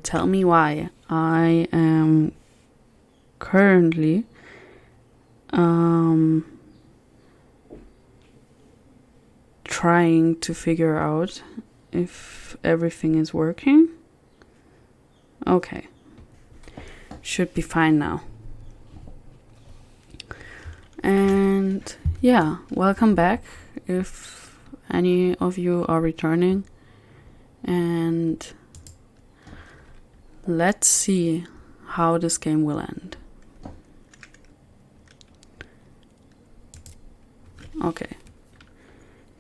Tell Me Why. I am currently trying to figure out if everything is working. Okay. Should be fine now. And yeah, welcome back if any of you are returning. And let's see how this game will end. Okay.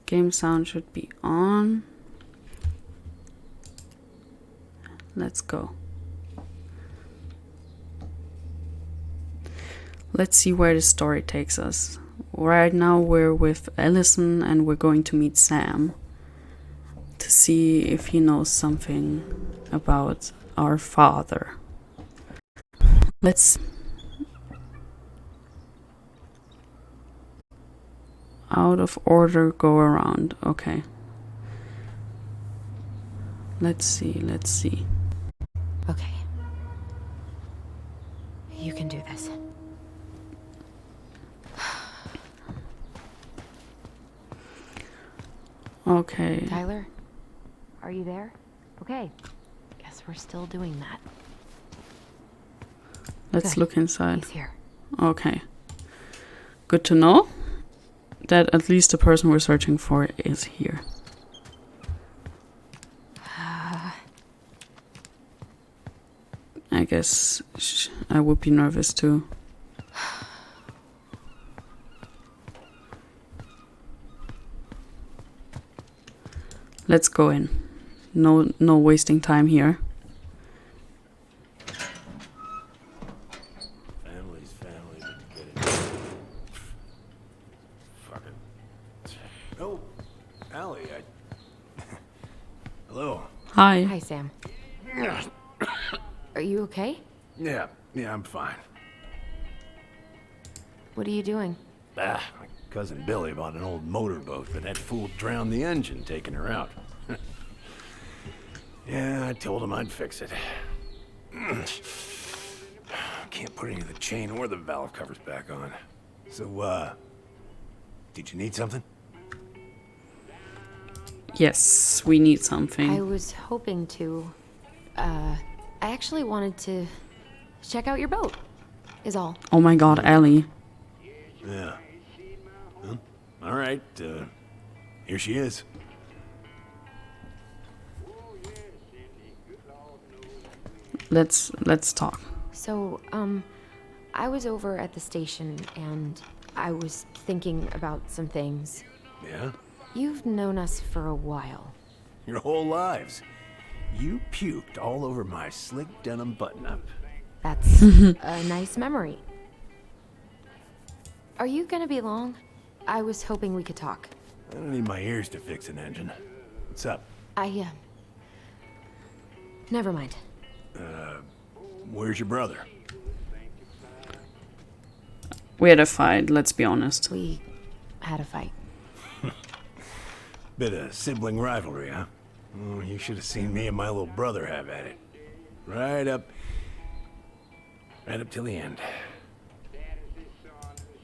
Game sound should be on. Let's go. Let's see where the story takes us. Right now we're with Alyson and we're going to meet Sam to see if he knows something about our father. Let's... Out of order, go around. Okay. Let's see. Okay. You can do this. Okay. Tyler, are you there? Okay. Guess we're still doing that. Let's Good. look inside. He's here. Okay. Good to know that at least the person we're searching for is here. I guess I would be nervous too. Let's go in. No wasting time here. Family's family, but get it. Fuck it. Oh, Allie, Hello. Hi. Hi, Sam. Are you okay? Yeah, I'm fine. What are you doing? My cousin Billy bought an old motorboat, but that fool drowned the engine taking her out. Yeah, I told him I'd fix it. Can't put any of the chain or the valve covers back on. So, did you need something? Yes, we need something. I was hoping to, I actually wanted to check out your boat, is all. Oh my god, Ellie. Yeah. Well, all right, here she is. Let's talk. So, I was over at the station and I was thinking about some things. Yeah? You've known us for a while. Your whole lives. You puked all over my slick denim button-up. That's a nice memory. Are you gonna be long? I was hoping we could talk. I don't need my ears to fix an engine. What's up? Never mind. Where's your brother? We had a fight, let's be honest. We had a fight. Bit of sibling rivalry, huh? Oh, you should have seen me and my little brother have at it. Right up till the end.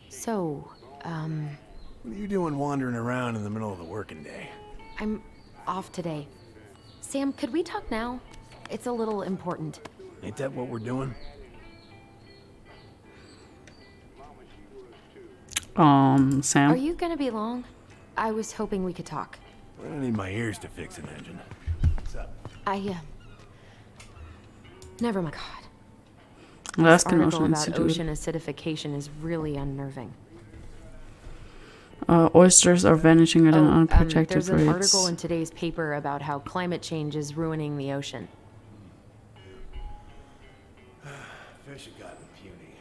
So, What are you doing wandering around in the middle of the working day? I'm off today. Sam, could we talk now? It's a little important. Ain't that what we're doing? Sam? Are you gonna be long? I was hoping we could talk. I don't need my ears to fix an engine. What's up? Never mind. God. Ask This an article Ocean about Institute. ocean acidification is really unnerving. Oysters are vanishing at an unprotected there's an rate. article in today's paper about how climate change is ruining the ocean. Fish have gotten puny.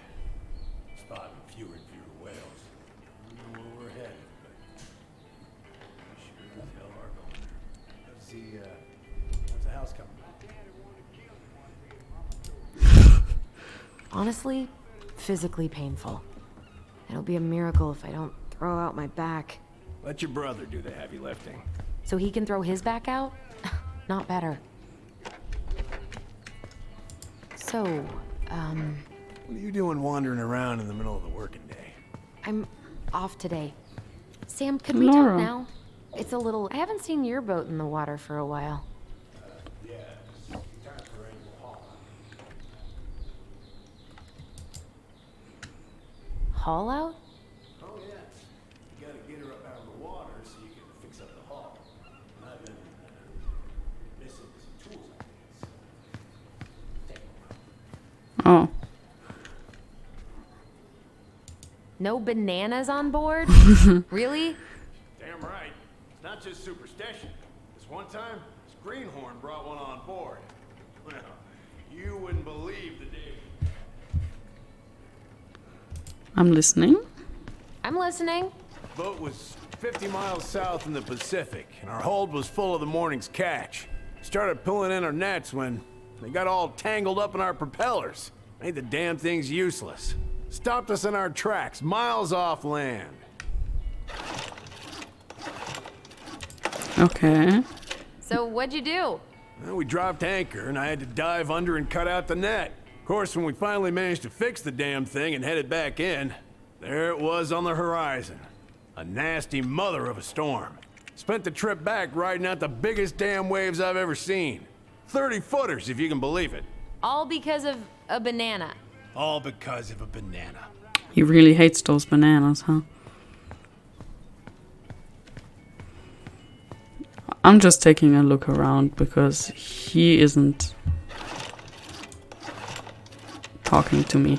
Spotting fewer and fewer whales. I don't know where we're headed, but we sure as hell are going there. Let's see, how's the house coming? Honestly, physically painful. It'll be a miracle if I don't throw out my back. Let your brother do the heavy lifting. So he can throw his back out? Not better. So, What are you doing wandering around in the middle of the working day? I'm off today. Sam, could we Laura. talk now? It's a little... I haven't seen your boat in the water for a while. Yeah, just time for annual haul. Haul out? Oh, yeah. You gotta get her up out of the water so you can fix up the hull. And I've been missing some tools, I think, so take them out. Oh. No bananas on board? Really? Damn right. It's not just superstition. This one time, this greenhorn brought one on board. Well, you wouldn't believe the day. I'm listening. I'm listening. Boat was 50 miles south in the Pacific, and our hold was full of the morning's catch. Started pulling in our nets when they got all tangled up in our propellers. Made the damn things useless. Stopped us in our tracks, miles off land. Okay. So what'd you do? Well, we dropped anchor, and I had to dive under and cut out the net. Of course, when we finally managed to fix the damn thing and headed back in, there it was on the horizon. A nasty mother of a storm. Spent the trip back riding out the biggest damn waves I've ever seen. 30-footers, if you can believe it. All because of a banana. All because of a banana. He really hates those bananas, huh? I'm just taking a look around because he isn't talking to me.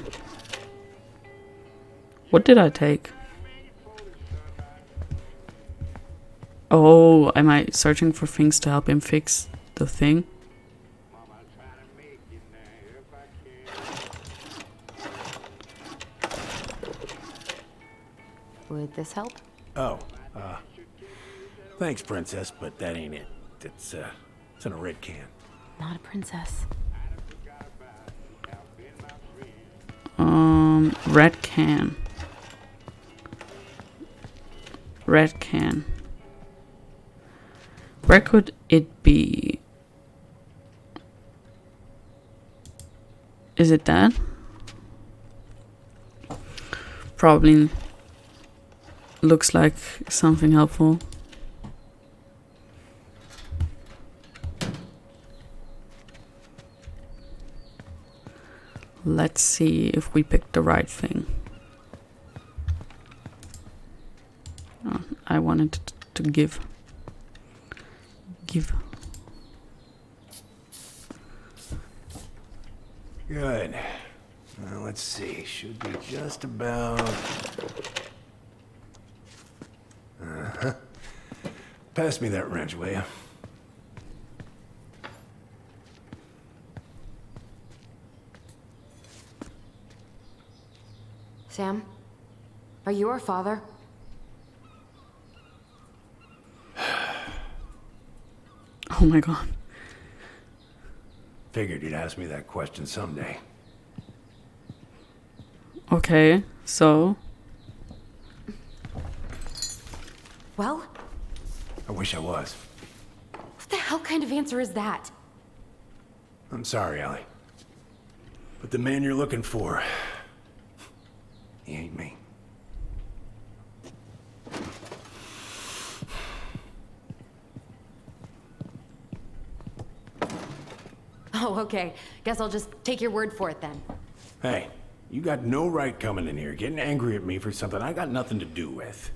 What did I take? Oh, am I searching for things to help him fix the thing? Would this help? Oh, thanks, Princess, but that ain't it. It's in a red can. Not a princess. Red can. Red can. Where could it be? Is it that? Probably looks like something helpful. Let's see if we picked the right thing. Oh, I wanted to give. Good. Now, let's see. Should be just about... Uh-huh. Pass me that wrench, will you? Sam? Are you our father? Oh my god. Figured you'd ask me that question someday. Okay, so Well, I wish I was. what the hell kind of answer is that? I'm sorry, Allie. But the man you're looking for, he ain't me. Oh, okay. Guess I'll just take your word for it then. Hey, you got no right coming in here getting angry at me for something I got nothing to do with.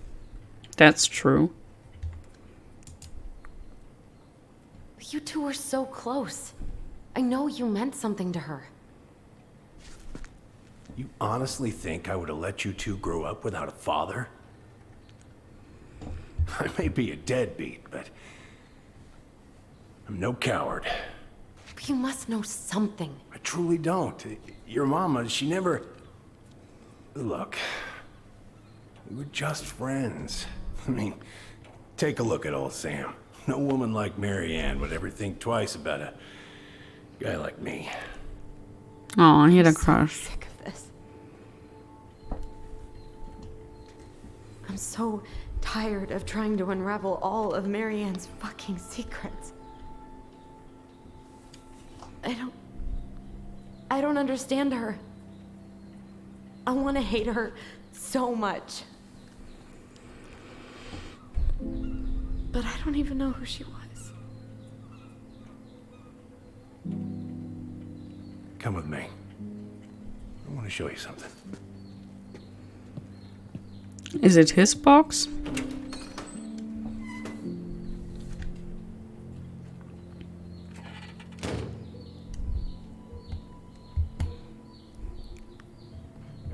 that's true. You two were so close. I know you meant something to her. You honestly think I would have let you two grow up without a father? I may be a deadbeat, but I'm no coward. But you must know something. I truly don't. Your mama, she never... Look, we were just friends. I mean, take a look at old Sam. No woman like Mary Ann would ever think twice about a guy like me. Oh, he had a I'm so crush. sick of this. I'm so tired of trying to unravel all of Marianne's fucking secrets. I I don't understand her. I want to hate her so much. But I don't even know who she was. Come with me. I want to show you something. Is it his box?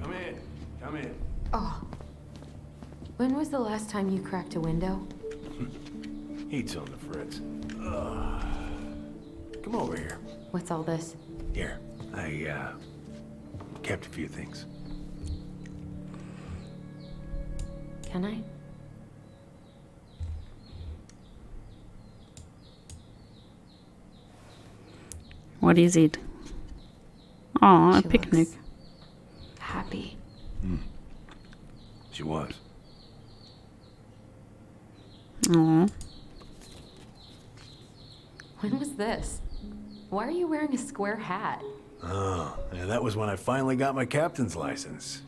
Come in. Come in. Oh. When was the last time you cracked a window? Heat's on the fritz. Come over here. What's all this? Here. I kept a few things. Can I? What is it? Oh, a She picnic. looks happy. She was. Oh, When was this? Why are you wearing a square hat? Oh, yeah, that was when I finally got my captain's license.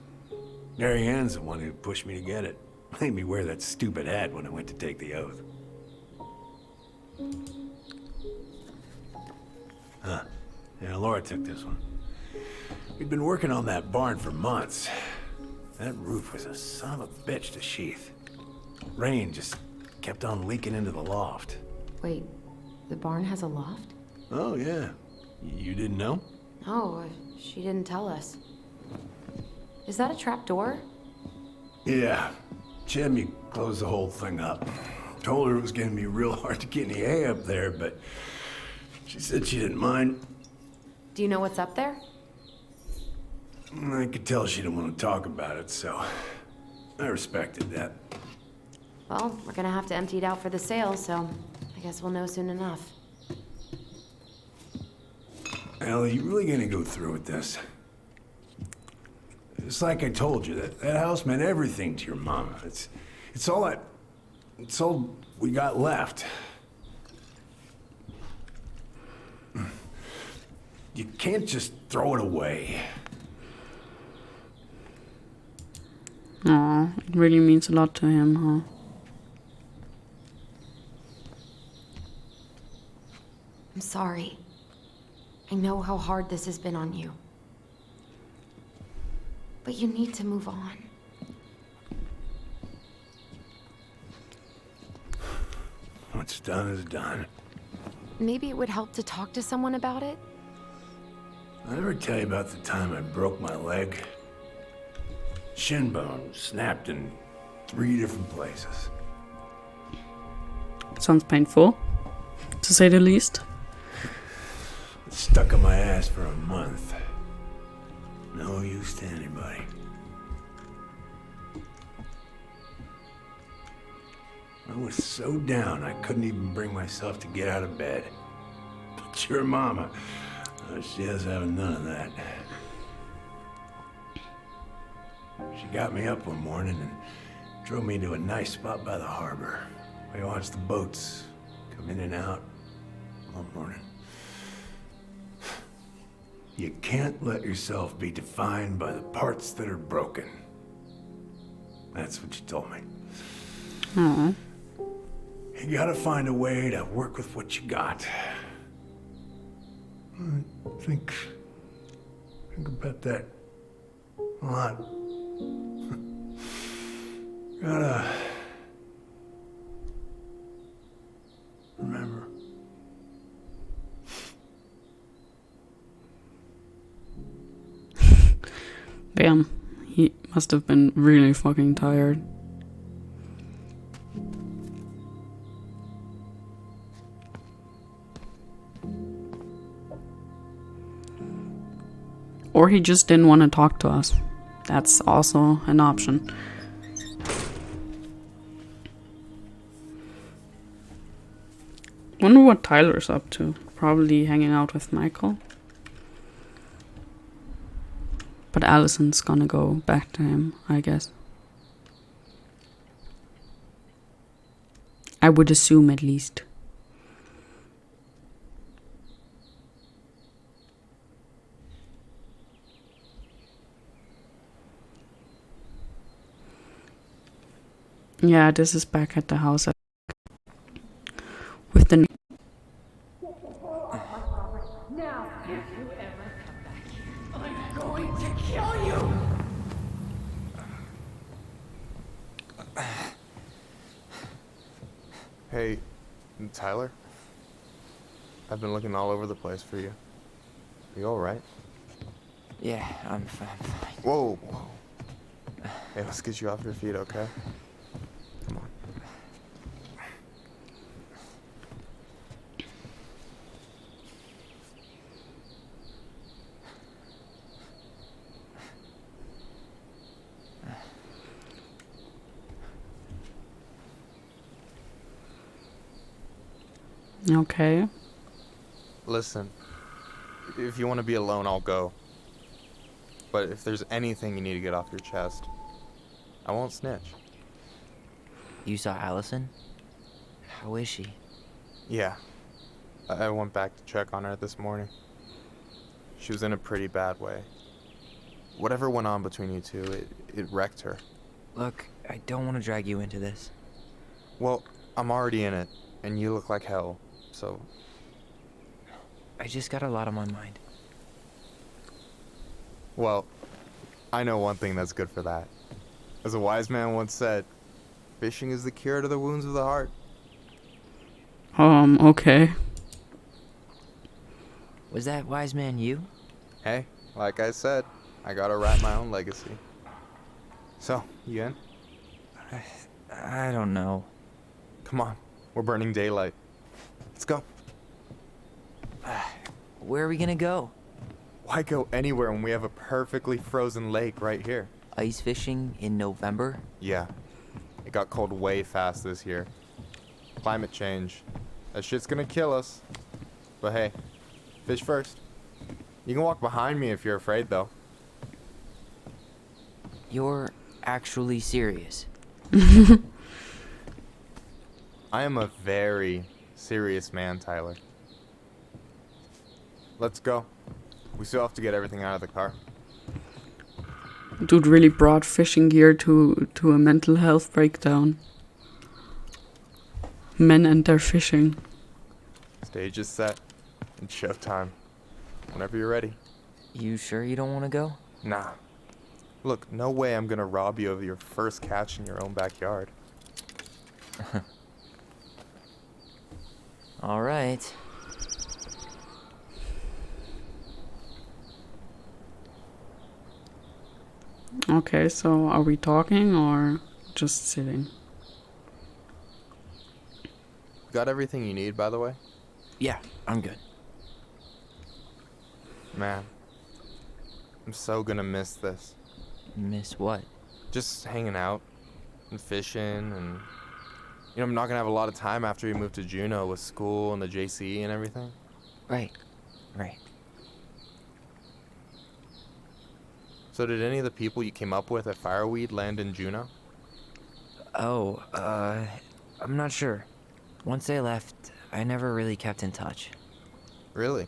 Mary Ann's the one who pushed me to get it. Made me wear that stupid hat when I went to take the oath. Huh. Yeah, Laura took this one. We'd been working on that barn for months. That roof was a son of a bitch to sheath. Rain just kept on leaking into the loft. Wait, the barn has a loft? Oh, yeah. You didn't know? Oh, she didn't tell us. Is that a trap door? Yeah. She had me close the whole thing up. Told her it was gonna be real hard to get any hay up there, but she said she didn't mind. Do you know what's up there? I could tell she didn't want to talk about it, so I respected that. Well, we're gonna have to empty it out for the sale, so I guess we'll know soon enough. Ellie, you really gonna go through with this? It's like I told you, that house meant everything to your mama. It's all we got left. You can't just throw it away. oh, it really means a lot to him, huh? I'm sorry. I know how hard this has been on you. But you need to move on. What's done is done. Maybe it would help to talk to someone about it? I ever tell you about the time I broke my leg? Shin bone snapped in 3 different places. Sounds painful, to say the least. It stuck in my ass for a month. No use to anybody. I was so down I couldn't even bring myself to get out of bed. But your mama, she has having none of that. She got me up one morning and drove me to a nice spot by the harbor. We watched the boats come in and out one morning. You can't let yourself be defined by the parts that are broken. That's what you told me. Oh, You gotta find a way to work with what you got. Think about that a lot. Gotta remember. damn. He must have been really fucking tired. Or he just didn't want to talk to us. That's also an option. Wonder what Tyler's up to. Probably hanging out with Michael. But Alyson's gonna go back to him, I guess. I would assume, at least. Yeah, this is back at the house with the. Hey, Tyler? I've been looking all over the place for you. You alright? Yeah, I'm fine. Whoa, whoa. Hey, let's get you off your feet, okay? Come on. Okay. Listen, if you want to be alone, I'll go. But if there's anything you need to get off your chest, I won't snitch. You saw Alyson? How is she? Yeah. I went back to check on her this morning. She was in a pretty bad way. Whatever went on between you two, it wrecked her. Look, I don't want to drag you into this. Well, I'm already in it, and you look like hell, so... I just got a lot on my mind. Well, I know one thing that's good for that. As a wise man once said, fishing is the cure to the wounds of the heart. Okay. Was that wise man you? Hey, like I said, I gotta write my own legacy. So, you in? I don't know. Come on, we're burning daylight. Let's go. Where are we gonna go? Why go anywhere when we have a perfectly frozen lake right here? Ice fishing in November? Yeah, it got cold way fast this year. Climate change. That shit's gonna kill us. But hey, fish first. You can walk behind me if you're afraid, though. You're actually serious? I am a very serious man, Tyler. Let's go. We still have to get everything out of the car. Dude really brought fishing gear to a mental health breakdown. Men and their fishing. Stage is set. It's showtime. Whenever you're ready. You sure you don't want to go? Nah. Look, no way I'm gonna rob you of your first catch in your own backyard. All right. Okay, so are we talking or just sitting? Got everything you need, by the way? Yeah, I'm good. Man, I'm so gonna miss this. Miss what? Just hanging out and fishing and... You know, I'm not gonna have a lot of time after we move to Juneau with school and the JC and everything. Right. So did any of the people you came up with at Fireweed land in Juneau? Oh, I'm not sure. Once they left, I never really kept in touch. Really?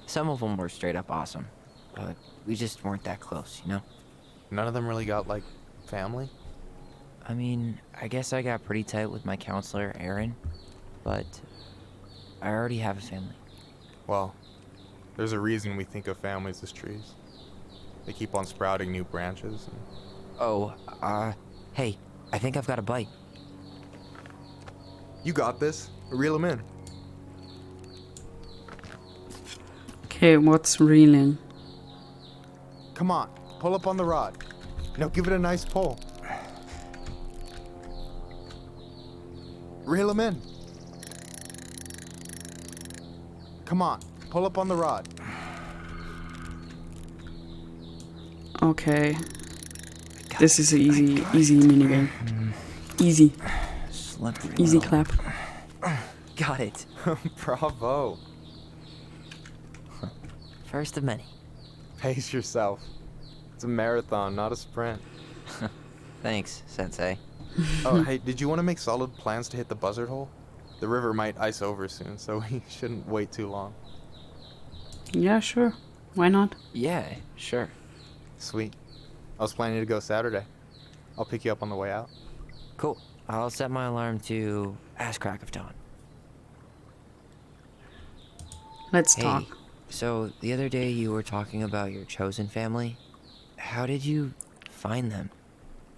Some of them were straight up awesome, but we just weren't that close, you know? None of them really got, like, family? I mean, I guess I got pretty tight with my counselor, Aaron, but I already have a family. Well, there's a reason we think of families as trees. They keep on sprouting new branches. And... Oh, hey, I think I've got a bite. You got this. Reel them in. Okay, what's reeling? Come on, pull up on the rod. Now give it a nice pull. Reel them in. Come on, pull up on the rod. Okay. This is an easy minigame. Easy. Slippery Easy little- clap. Got it. Bravo. First of many. Pace yourself. It's a marathon, not a sprint. Thanks, Sensei. Oh, hey, did you want to make solid plans to hit the buzzard hole? The river might ice over soon, so we shouldn't wait too long. Yeah, sure. Why not? Yeah, sure. Sweet. I was planning to go Saturday. I'll pick you up on the way out. Cool. I'll set my alarm to ass crack of dawn. Let's Hey, talk. so the other day you were talking about your chosen family. How did you find them?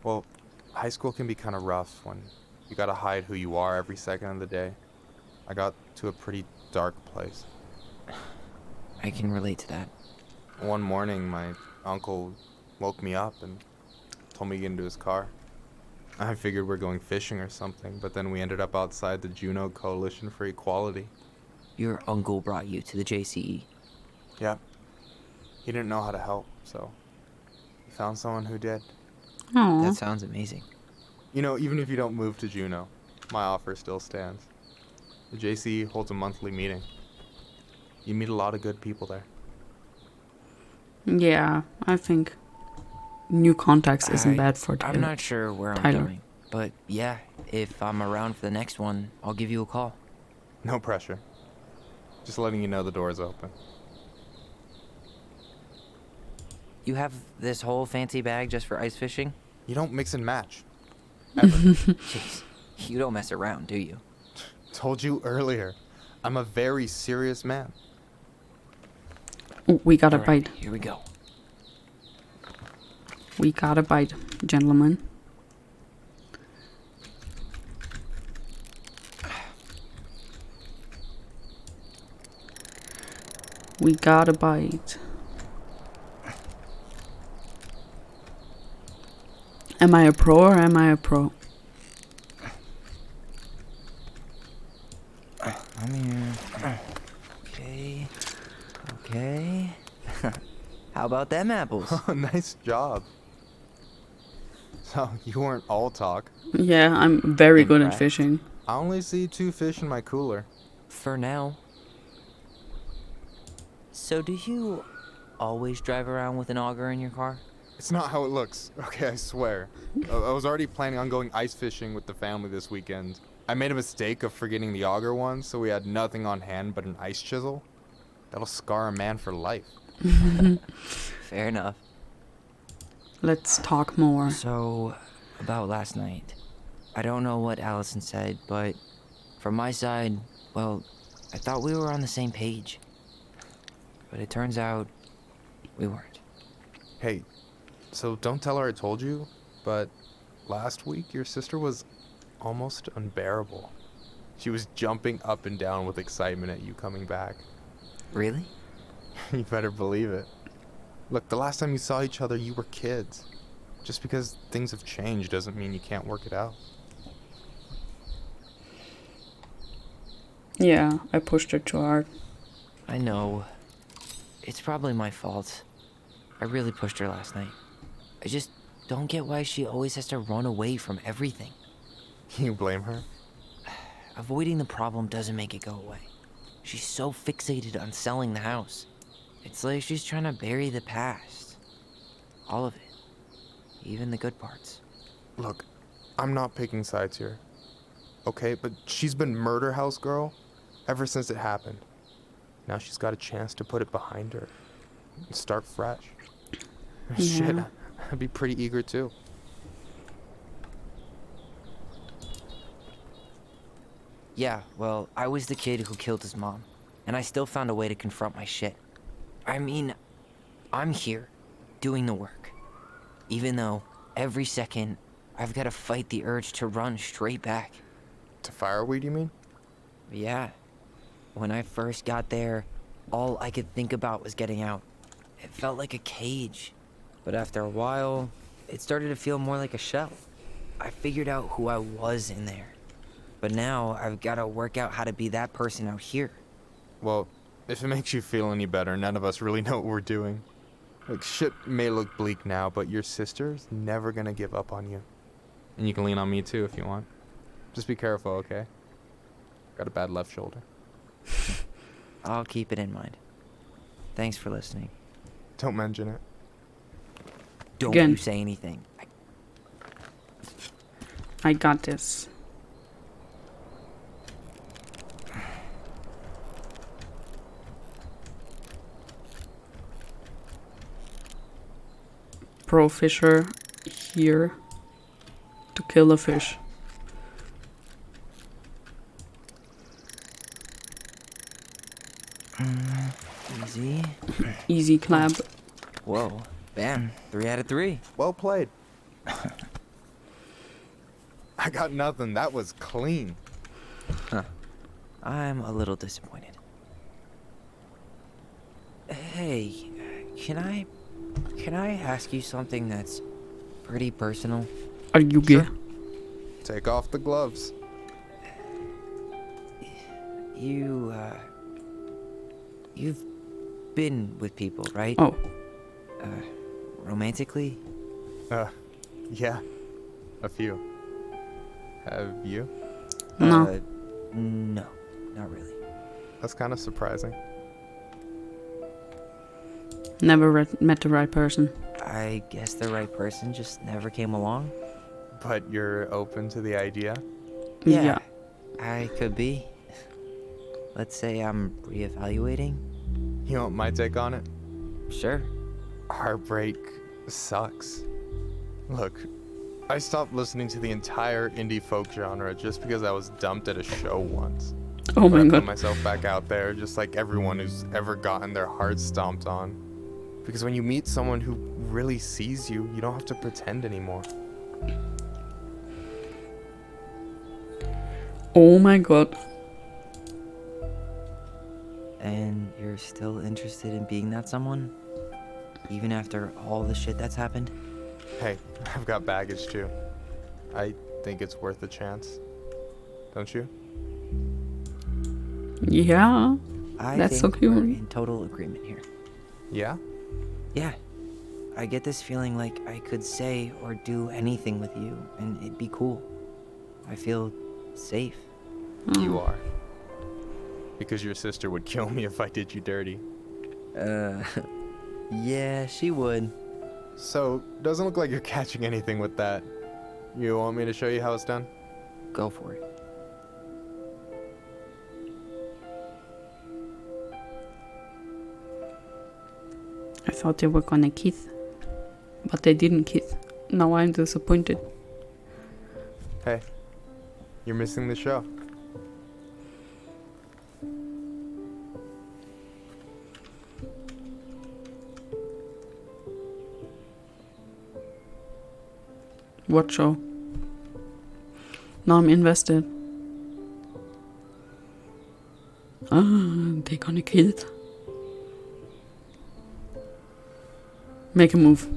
Well, high school can be kind of rough when you gotta hide who you are every second of the day. I got to a pretty dark place. I can relate to that. One morning, my uncle woke me up and told me to get into his car. I figured we're going fishing or something, but then we ended up outside the Juneau Coalition for Equality. Your uncle brought you to the JCE. Yep. He didn't know how to help, so he found someone who did. Oh, That sounds amazing. You know, even if you don't move to Juneau, my offer still stands. The JCE holds a monthly meeting. You meet a lot of good people there. yeah. I think new contacts isn't bad for Tyler. I'm not sure where I'm Tyler. going, but yeah, if I'm around for the next one, I'll give you a call. No pressure. Just letting you know the door is open. You have this whole fancy bag just for ice fishing? You don't mix and match. Ever. Jeez, you don't mess around, do you? Told you earlier. I'm a very serious man. Oh, we got a All right, bite. here we go. We got a bite, gentlemen. We got a bite. Am I a pro or am I a pro? I'm here. Okay. Okay. How about them apples? Nice job. So, you weren't all talk. Yeah, I'm very good at Impressed. fishing. I only see 2 fish in my cooler. For now. So do you always drive around with an auger in your car? It's not how it looks. Okay, I swear. I was already planning on going ice fishing with the family this weekend. I made a mistake of forgetting the auger one, so we had nothing on hand but an ice chisel. That'll scar a man for life. Fair enough. Let's talk more. So, about last night. I don't know what Allison said, but from my side, well, I thought we were on the same page. But it turns out we weren't. Hey, so don't tell her I told you, but last week your sister was almost unbearable. She was jumping up and down with excitement at you coming back. Really? You better believe it. Look, the last time you saw each other, you were kids. Just because things have changed doesn't mean you can't work it out. Yeah, I pushed her too hard. I know. It's probably my fault. I really pushed her last night. I just don't get why she always has to run away from everything. You blame her? Avoiding the problem doesn't make it go away. She's so fixated on selling the house. It's like she's trying to bury the past. All of it. Even the good parts. Look, I'm not picking sides here. Okay, but she's been murder house girl ever since it happened. Now she's got a chance to put it behind her and start fresh. Shit, Yeah. I'd be pretty eager too. Yeah, well, I was the kid who killed his mom, and I still found a way to confront my shit. I mean, I'm here, doing the work. Even though, every second, I've got to fight the urge to run straight back. To fireweed, you mean? Yeah. When I first got there, all I could think about was getting out. It felt like a cage. But after a while, it started to feel more like a shell. I figured out who I was in there. But now, I've got to work out how to be that person out here. Well, if it makes you feel any better, none of us really know what we're doing. Like, shit may look bleak now, but your sister's never gonna give up on you. And you can lean on me too if you want. Just be careful, okay? Got a bad left shoulder. I'll keep it in mind. Thanks for listening. Don't mention it. Don't Again. you say anything. I got this. pro fisher here to kill a fish. Easy. Easy clap. Whoa. Bam. 3 out of 3. Well played. I got nothing. That was clean. Huh. I'm a little disappointed. Hey, can I ask you something that's pretty personal? Are you gay? Sure. Take off the gloves. You've been with people, right? Oh, Romantically? Yeah. A few. Have you? no. No, not really. That's kind of surprising. Never met the right person. I guess the right person just never came along. But you're open to the idea? Yeah. I could be. Let's say I'm reevaluating. You want my take on it? Sure. Heartbreak sucks. Look, I stopped listening to the entire indie folk genre just because I was dumped at a show once. Oh But my I put god. myself back out there just like everyone who's ever gotten their heart stomped on. Because when you meet someone who really sees you, you don't have to pretend anymore. Oh my god. And you're still interested in being that someone? Even after all the shit that's happened? Hey, I've got baggage too. I think it's worth a chance. Don't you? Yeah. I That's so think we're cute. in total agreement here. Yeah? Yeah. I get this feeling like I could say or do anything with you and it'd be cool. I feel safe. You are. Because your sister would kill me if I did you dirty. Yeah, she would. So, doesn't look like you're catching anything with that. You want me to show you how it's done? Go for it. I thought they were gonna kiss. But they didn't kiss. Now I'm disappointed. Hey, you're missing the show. What show? Now I'm invested. They're gonna kill it. Make a move.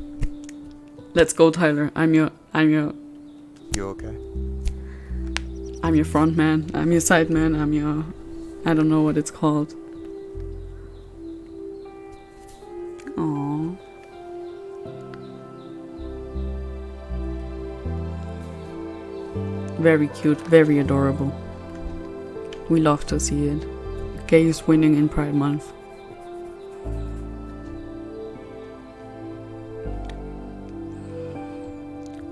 Let's go, Tyler. I'm your You okay? front man. I'm your side man. I don't know what it's called. Aww. Very cute, very adorable. We love to see it. Gay is winning in Pride Month.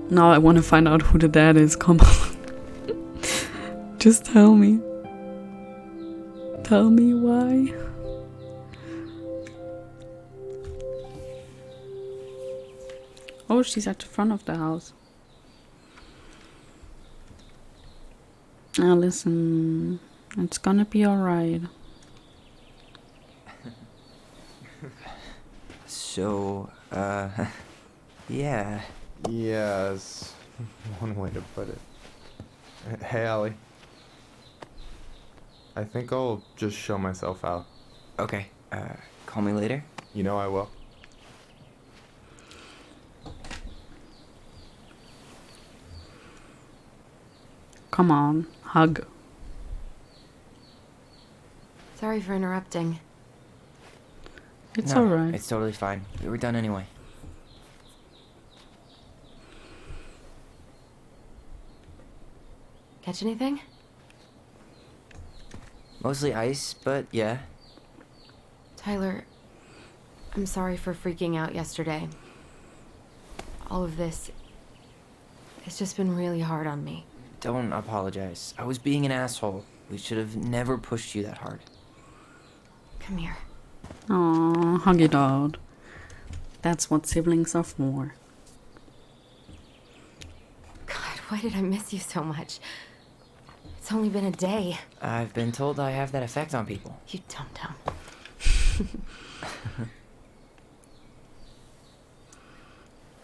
Now I want to find out who the dad is. Come on. Just tell me. Tell me why. Oh, she's at the front of the house. Listen, it's gonna be alright. So, yeah. Yes, one way to put it. Hey, Allie. I think I'll just show myself out. Okay, call me later. You know I will. Come on, hug. Sorry for interrupting. It's No, alright. It's totally fine. We were done anyway. Catch anything? Mostly ice, but yeah. Tyler, I'm sorry for freaking out yesterday. All of this, it's just been really hard on me. Don't apologize. I was being an asshole. We should have never pushed you that hard. Come here. Aww, hug it out. That's what siblings are for. Why did I miss you so much? It's only been a day. I've been told I have that effect on people. You dum-dum.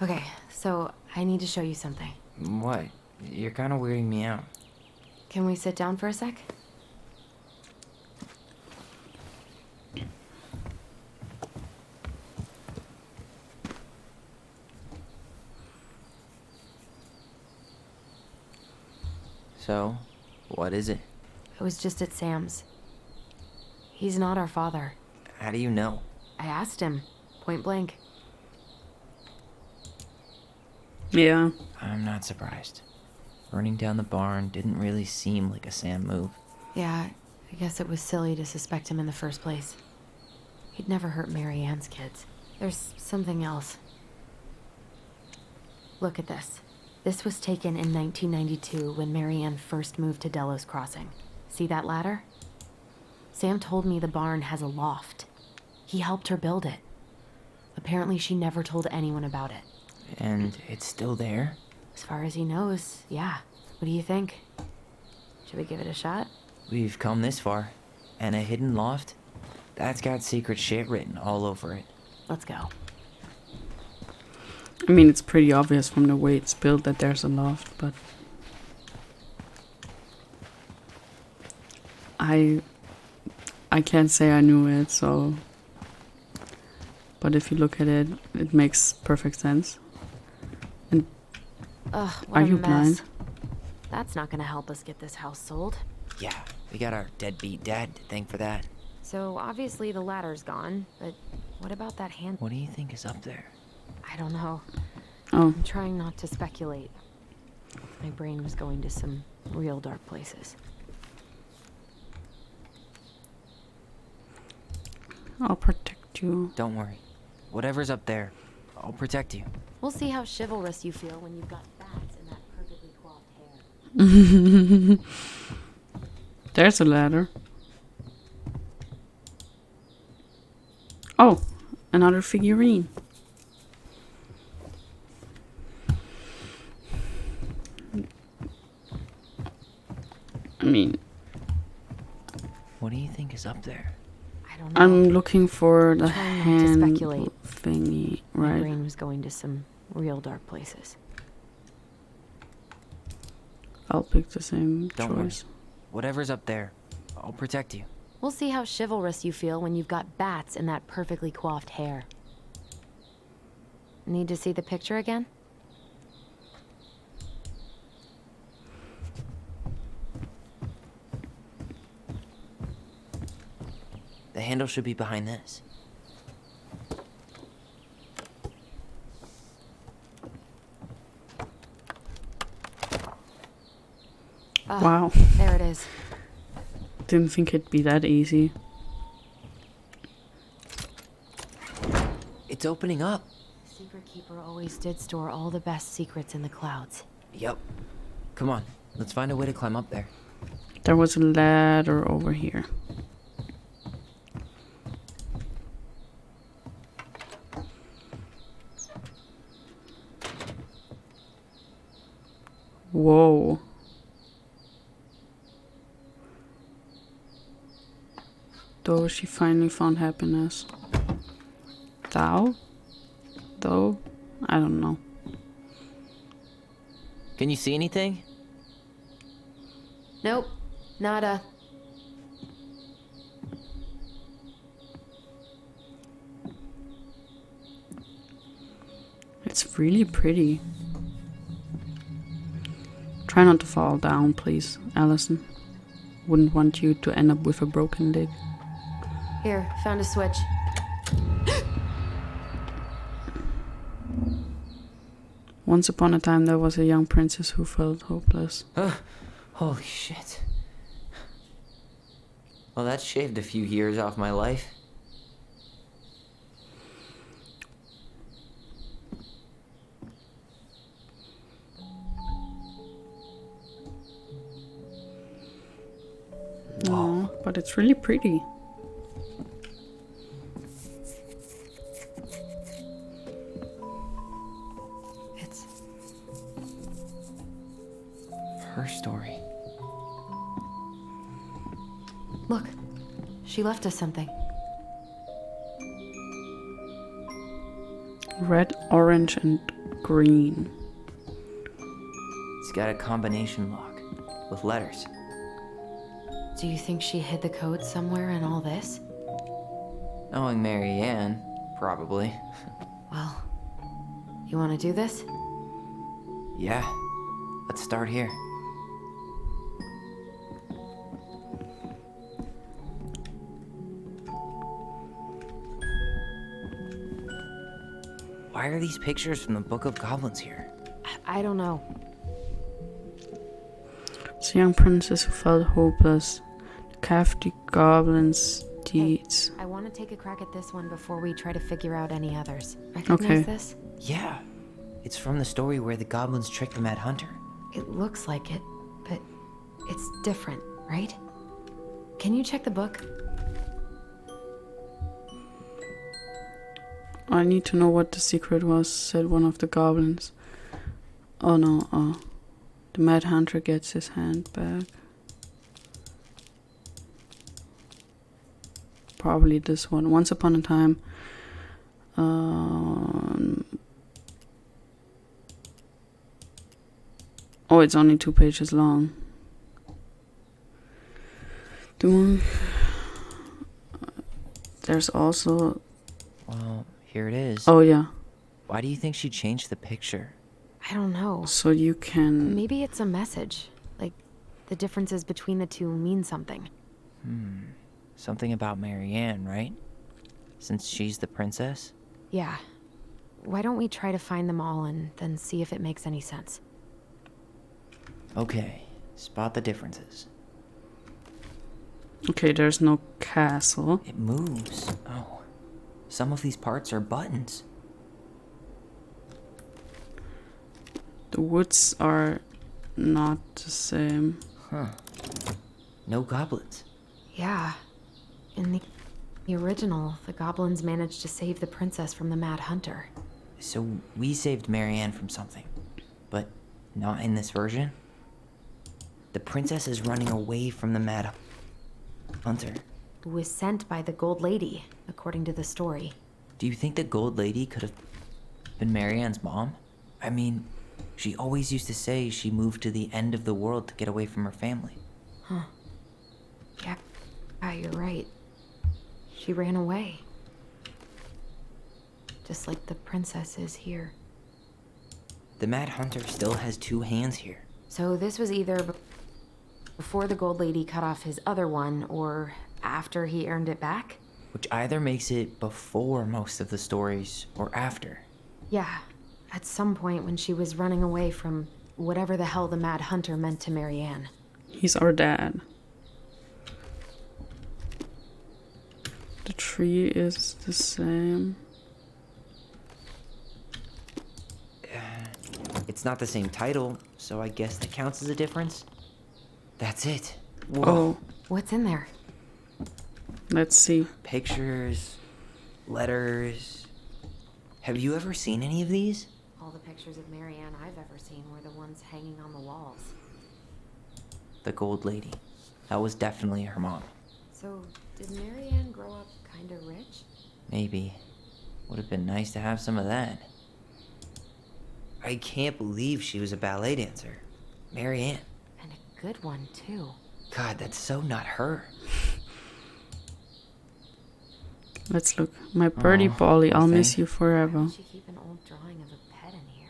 Okay, so I need to show you something. What? You're kind of weirding me out. Can we sit down for a sec? So, what is it? I was just at Sam's. He's not our father. How do you know? I asked him, point blank. Yeah. I'm not surprised. Burning down the barn didn't really seem like a Sam move. Yeah, I guess it was silly to suspect him in the first place. He'd never hurt Mary Ann's kids. There's something else. Look at this. This was taken in 1992 when Mary Ann first moved to Delos Crossing. See that ladder? Sam told me the barn has a loft. He helped her build it. Apparently she never told anyone about it. And it's still there? As far as he knows, yeah. What do you think? Should we give it a shot? We've come this far. And a hidden loft? That's got secret shit written all over it. Let's go. I mean, it's pretty obvious from the way it's built that there's a loft, but I can't say I knew it, so. But if you look at it, it makes perfect sense. And Ugh, what are a you mess. blind? That's not gonna help us get this house sold. Yeah, we got our deadbeat dad to thank for that. So obviously the ladder's gone, but what about that hand? What do you think is up there? I don't know. Oh, I'm trying not to speculate. My brain was going to some real dark places. I'll protect you. Don't worry. Whatever's up there, I'll protect you. We'll see how chivalrous you feel when you've got bats in that perfectly coiffed hair. There's a ladder. Oh, another figurine. I mean, What do you think is up there? I don't know. I'm looking for the Trying not to hand speculate. thingy, My right? brain was going to some real dark places. I'll pick the same Don't worry. choice. Whatever's up there, I'll protect you. We'll see how chivalrous you feel when you've got bats in that perfectly coiffed hair. Need to see the picture again? The handle should be behind this. Ah, Wow, there it is. didn't think it'd be that easy. It's opening up. Secret Keeper always did store all the best secrets in the clouds. Yep. Come on, let's find a way to climb up there. There was a ladder over here. Whoa. Though she finally found happiness. Though? I don't know. Can you see anything? Nope, nada. It's really pretty. Try not to fall down, please, Alyson. Wouldn't want you to end up with a broken leg. Here, found a switch. Once upon a time, there was a young princess who felt hopeless. Holy shit. Well, that shaved a few years off my life. Aw, but it's really pretty. She left us something. Red, orange, and green. It's got a combination lock with letters. Do you think she hid the code somewhere in all this? Knowing Mary Ann, probably. Well, you want to do this? Yeah, let's start here. Why are these pictures from the Book of Goblins here? I don't know. It's a young princess who felt hopeless. The crafty goblins' deeds. Hey, I want to take a crack at this one before we try to figure out any others. Recognize this? Yeah, it's from the story where the goblins tricked the Mad Hunter. It looks like it, but it's different, right? Can you check the book? I need to know what the secret was, said one of the goblins. Oh no, the Mad Hunter gets his hand back. Probably this one. Once upon a time, oh, it's only 2 pages long. There's also... Well, here it is. Oh, yeah. Why do you think she changed the picture? I don't know. So you can... Maybe it's a message. Like, the differences between the two mean something. Something about Mary Ann, right? Since she's the princess? Yeah. Why don't we try to find them all and then see if it makes any sense? Okay, spot the differences. Okay, there's no castle. It moves. Oh, some of these parts are buttons. The woods are not the same. Huh. No goblins. Yeah. In the original, the goblins managed to save the princess from the Mad Hunter. So we saved Mary Ann from something, but not in this version? The princess is running away from the Mad Hunter. Who was sent by the Gold Lady, according to the story. Do you think the Gold Lady could have been Mary Ann's mom? I mean, she always used to say she moved to the end of the world to get away from her family. Huh. Yeah, you're right. She ran away. Just like the princess is here. The Mad Hunter still has 2 hands here. So this was either before the Gold Lady cut off his other one, or after he earned it back? Which either makes it before most of the stories, or after. Yeah, at some point when she was running away from whatever the hell the Mad Hunter meant to Mary Ann. He's our dad. The tree is the same. It's not the same title, so I guess that counts as a difference. That's it. Whoa. Oh, What's in there? let's see. Pictures, letters. Have you ever seen any of these? All the pictures of Mary Ann I've ever seen were the ones hanging on the walls. The Gold Lady. That was definitely her mom. So, did Mary Ann grow up kinda rich? Maybe. Would have been nice to have some of that. I can't believe she was a ballet dancer. Mary Ann. And a good one, too. God, that's so not her. Let's look. My birdie Bolly, I'll miss you Why forever. would she keep an old drawing of a pet in here?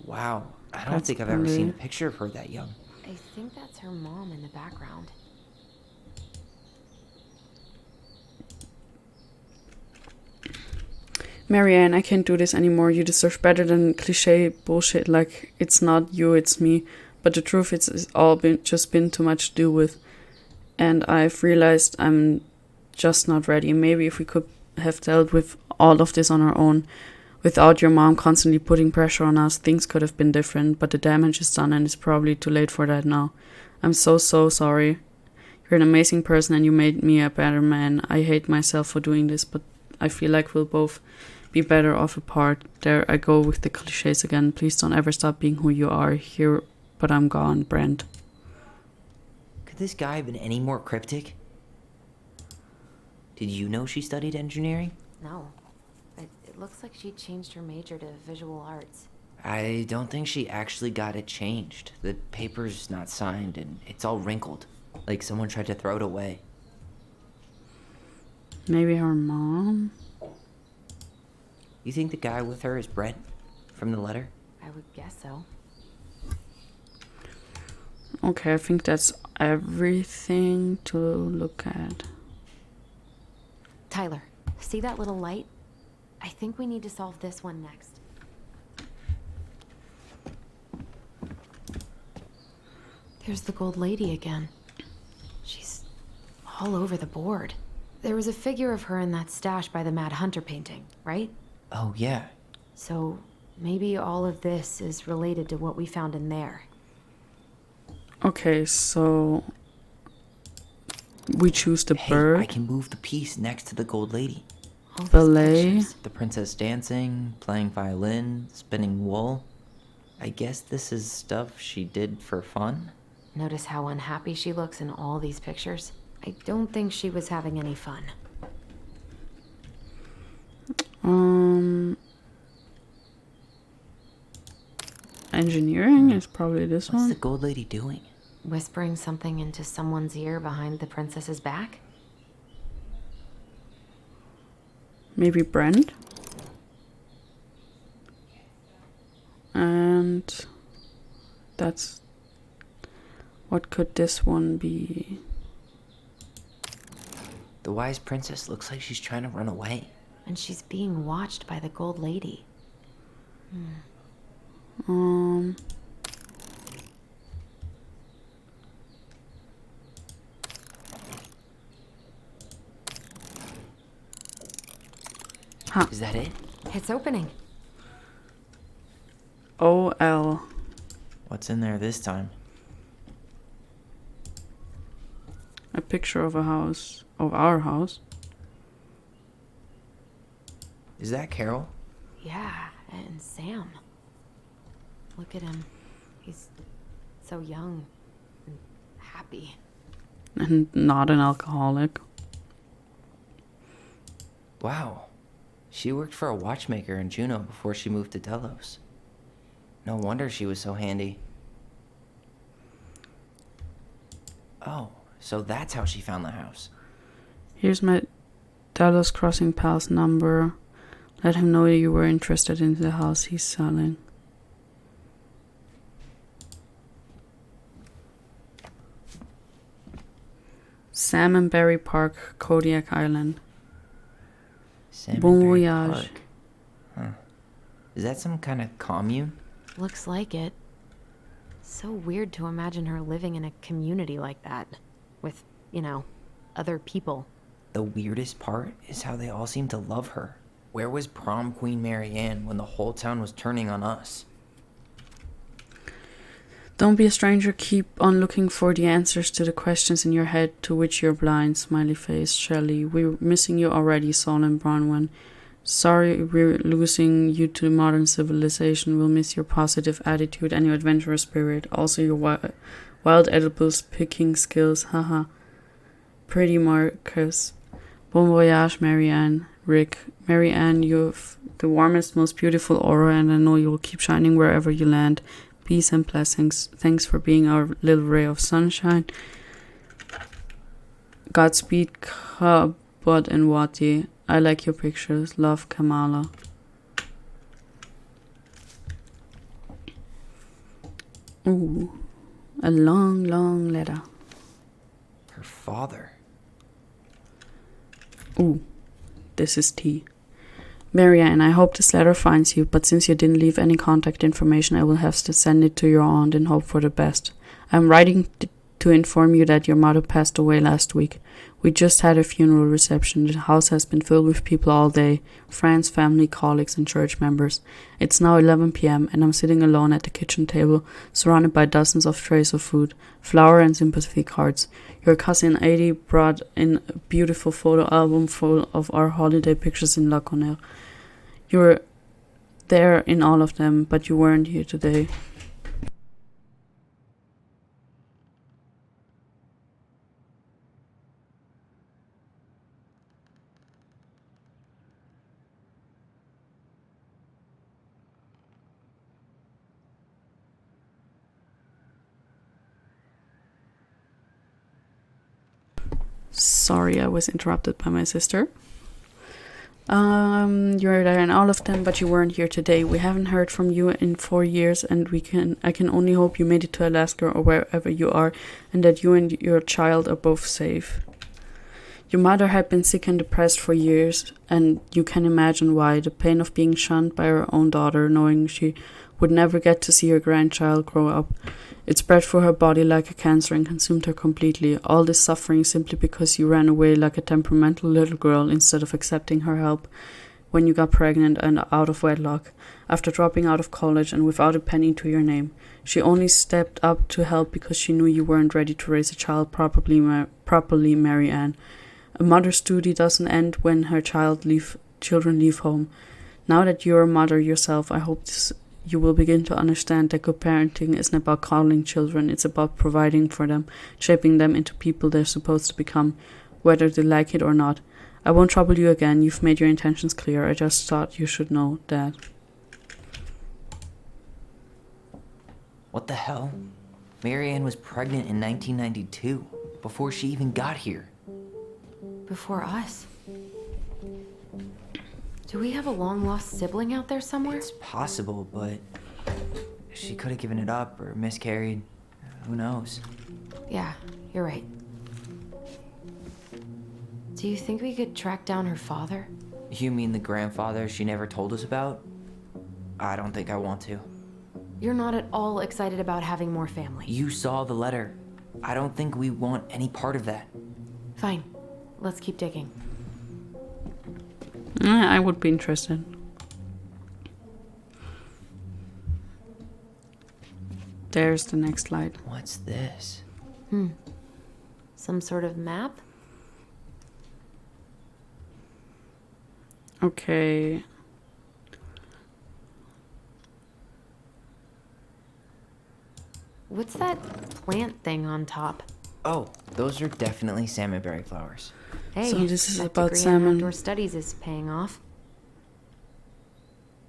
Wow. I don't That's think I've ever seen a great. picture of her that young. I think that's her mom in the background. Marianne, I can't do this anymore. You deserve better than cliche bullshit like it's not you, it's me. But the truth is, it's all just been too much to do with. And I've realized I'm just not ready. Maybe if we could have dealt with all of this on our own, without your mom constantly putting pressure on us, things could have been different. But the damage is done and it's probably too late for that now. I'm so sorry. You're an amazing person and you made me a better man. I hate myself for doing this, but I feel like we'll both be better off apart. There I go with the cliches again. Please don't ever stop being who you are here, but I'm gone, Brent. this guy been any more cryptic? Did you know she studied engineering? No. It looks like she changed her major to visual arts. I don't think she actually got it changed. The paper's not signed and it's all wrinkled. Like someone tried to throw it away. Maybe her mom? You think the guy with her is Brent? From the letter? I would guess so. Okay, I think that's everything to look at. Tyler, see that little light? I think we need to solve this one next. There's the gold lady again. She's all over the board. There was a figure of her in that stash by the Mad Hunter painting, right? Oh, yeah. So maybe all of this is related to what we found in there. Okay, so we choose the Hey, bird. I can move the piece next to the gold lady. All these Ballet. pictures. The princess dancing, playing violin, spinning wool. I guess this is stuff she did for fun? Notice how unhappy she looks in all these pictures? I don't think she was having any fun. Engineering is probably this What's one. the gold lady doing? Whispering something into someone's ear behind the princess's back? Maybe Brent. And that's... What could this one be? The wise princess looks like she's trying to run away. And she's being watched by the gold lady. Is that it? It's opening. OL. What's in there this time? A picture of a house. Of our house. Is that Carol? Yeah, and Sam. Look at him. He's so young and happy. And not an alcoholic. Wow. She worked for a watchmaker in Juneau before she moved to Delos. No wonder she was so handy. Oh, so that's how she found the house. Here's my Dallas Crossing pal's number. Let him know you were interested in the house he's selling. Sam and Berry Park, Kodiak Island. Sam Bon and Berry voyage. Park. Huh. Is that some kind of commune? Looks like it. So weird to imagine her living in a community like that. With, other people. The weirdest part is how they all seem to love her. Where was prom queen Mary Ann when the whole town was turning on us? Don't be a stranger, keep on looking for the answers to the questions in your head to which you're blind, smiley face, Shelley. We're missing you already, Saul and Bronwyn. Sorry we're losing you to modern civilization. We'll miss your positive attitude and your adventurous spirit. Also your wild edibles picking skills, haha. Pretty Marcus. Bon voyage, Marianne. Rick. Marianne, you've the warmest, most beautiful aura, and I know you'll keep shining wherever you land. Peace and blessings. Thanks for being our little ray of sunshine. Godspeed, Kabot and Wati. I like your pictures. Love, Kamala. Ooh, a long, long letter. Her father. Ooh, this is tea. Marianne, I hope this letter finds you, but since you didn't leave any contact information, I will have to send it to your aunt and hope for the best. I'm writing to inform you that your mother passed away last week. We just had a funeral reception. The house has been filled with people all day, friends, family, colleagues, and church members. It's now 11 p.m. and I'm sitting alone at the kitchen table, surrounded by dozens of trays of food, flour, and sympathy cards. Your cousin Adi brought in a beautiful photo album full of our holiday pictures in La Conner. You were there in all of them, but you weren't here today. Sorry, I was interrupted by my sister. You're there in all of them, but you weren't here today. We haven't heard from you in 4 years, and I can only hope you made it to Alaska or wherever you are, and that you and your child are both safe. Your mother had been sick and depressed for years, and you can imagine why. The pain of being shunned by her own daughter, knowing she would never get to see her grandchild grow up. It spread through her body like a cancer and consumed her completely. All this suffering simply because you ran away like a temperamental little girl instead of accepting her help when you got pregnant and out of wedlock, after dropping out of college and without a penny to your name. She only stepped up to help because she knew you weren't ready to raise a child properly, Mary Ann. A mother's duty doesn't end when her children leave home. Now that you're a mother yourself, I hope you will begin to understand that good parenting isn't about coddling children, it's about providing for them, shaping them into people they're supposed to become, whether they like it or not. I won't trouble you again, you've made your intentions clear, I just thought you should know that. What the hell? Mary Ann was pregnant in 1992, before she even got here. Before us. Do we have a long-lost sibling out there somewhere? It's possible, but she could have given it up or miscarried. Who knows? Yeah, you're right. Do you think we could track down her father? You mean the grandfather she never told us about? I don't think I want to. You're not at all excited about having more family. You saw the letter. I don't think we want any part of that. Fine. Let's keep digging. I would be interested. There's the next slide. What's this? Some sort of map? Okay. What's that plant thing on top? Oh, those are definitely salmonberry flowers. Hey, So this is that about degree in salmon. outdoor studies is paying off.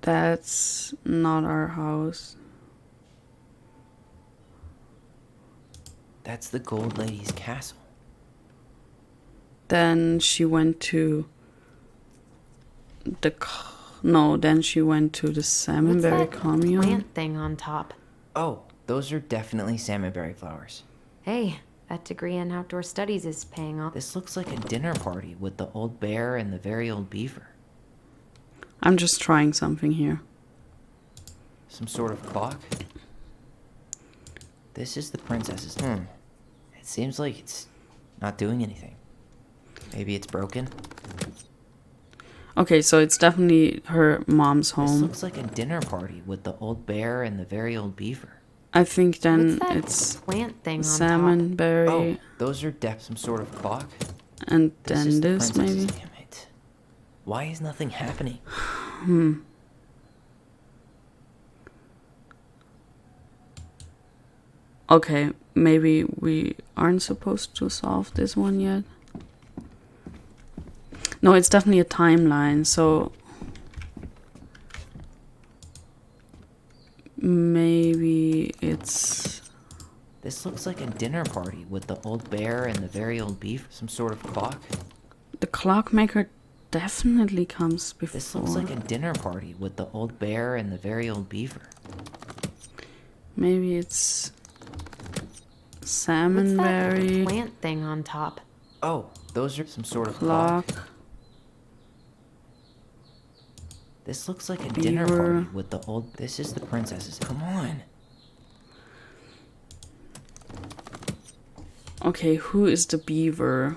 That's not our house. That's the Gold Lady's castle. Then she went to then she went to the What's salmonberry that commune. plant thing on top? Oh, those are definitely salmonberry flowers. Hey, that degree in outdoor studies is paying off. This looks like a dinner party with the old bear and the very old beaver. I'm just trying something here. Some sort of clock? This is the princess's. It seems like it's not doing anything. Maybe it's broken? Okay, so it's definitely her mom's This home. looks like a dinner party with the old bear and the very old beaver. I think then What's that it's plant thing on top? salmonberry, Oh, those are some sort of clock? and This then is the this princess's. maybe. Damn it. Why is nothing happening? Okay, maybe we aren't supposed to solve this one yet. No, it's definitely a timeline, so maybe it's This looks like a dinner party with the old bear and the very old beaver. Some sort of clock? the clockmaker definitely comes before. This looks like a dinner party with the old bear and the very old beaver. Maybe it's What's salmonberry that plant thing on top? Oh, those are some sort of clock. clock. This looks like a dinner Beaver. party with the old. This is the princess's. Come on. Okay, who is the beaver?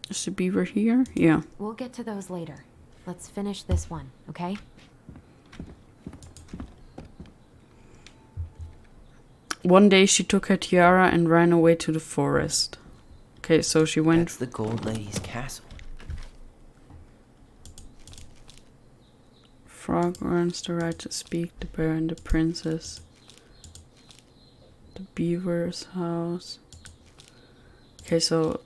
Is the beaver here? Yeah. We'll get to those later. Let's finish this one, okay? One day she took her tiara and ran away to the forest. Okay, so she went. That's the Gold Lady's castle. Frog earns the right to speak, the bear and the princess. The beaver's house. Okay, so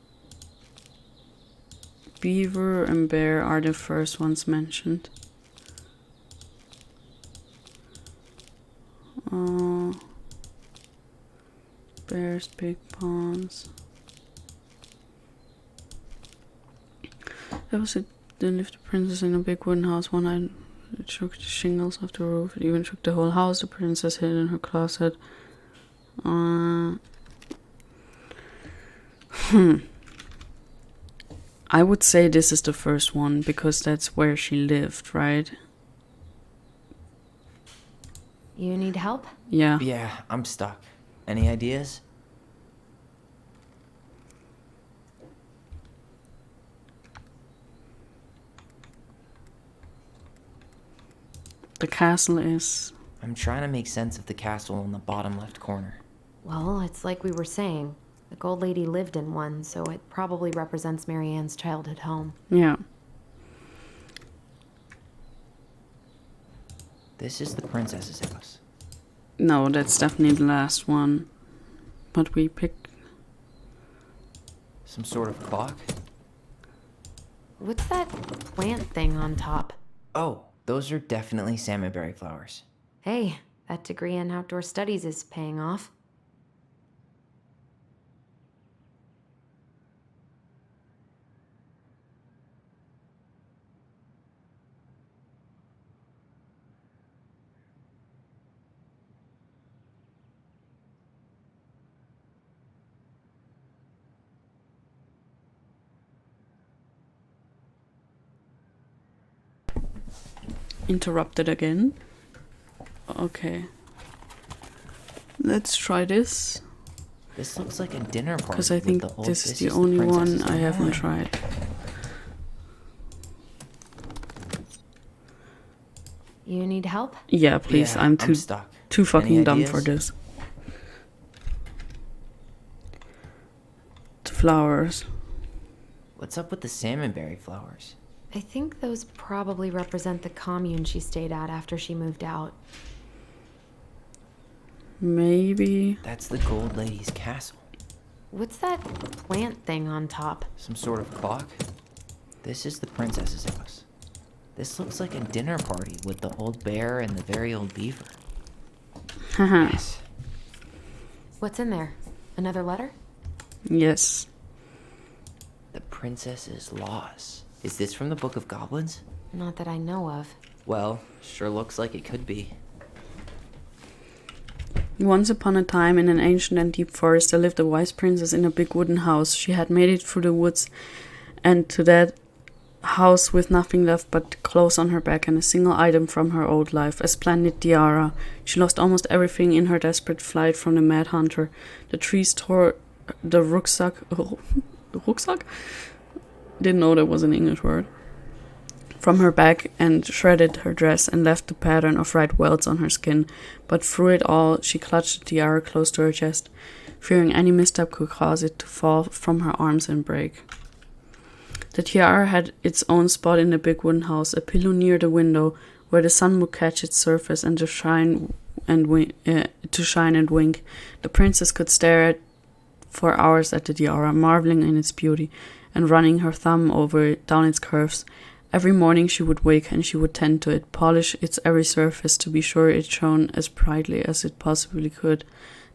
beaver and bear are the first ones mentioned. Bears, big ponds. There was a Then lived the princess in a big wooden house. One night it shook the shingles off the roof. It even shook the whole house. The princess hid in her closet. I would say this is the first one because that's where she lived, right? You need help? Yeah. Yeah, I'm stuck. Any ideas? The castle is... I'm trying to make sense of the castle in the bottom left corner. Well, it's like we were saying. The gold lady lived in one, so it probably represents Marianne's childhood home. Yeah. This is the princess's house. No, that's definitely the last one. But we picked... Some sort of clock? What's that plant thing on top? Oh, those are definitely salmonberry flowers. Hey, that degree in outdoor studies is paying off. Interrupted again. Okay. Let's try this. This looks like a dinner party. Because I think with the old- this is the only one I haven't tried. You need help? Yeah, please. Yeah, I'm I'm stuck. too fucking Any dumb ideas? for this. The flowers. What's up with the salmonberry flowers? I think those probably represent the commune she stayed at after she moved out. Maybe. That's the gold lady's castle. What's that plant thing on top? Some sort of clock? This is the princess's house. This looks like a dinner party with the old bear and the very old beaver. Haha. Yes. What's in there? Another letter? Yes. The princess's laws. Is this from the Book of Goblins? Not that I know of. Well, sure looks like it could be. Once upon a time, in an ancient and deep forest, there lived a wise princess in a big wooden house. She had made it through the woods and to that house with nothing left but clothes on her back and a single item from her old life, a splendid tiara. She lost almost everything in her desperate flight from the mad hunter. The trees tore the rucksack... the rucksack? Didn't know that was an English word. From her back and shredded her dress and left a pattern of red welts on her skin. But through it all, she clutched the tiara close to her chest, fearing any misstep could cause it to fall from her arms and break. The tiara had its own spot in the big wooden house, a pillow near the window where the sun would catch its surface and to shine and wink. The princess could stare for hours at the tiara, marveling in its beauty and running her thumb down its curves. Every morning she would wake and she would tend to it, polish its every surface to be sure it shone as brightly as it possibly could.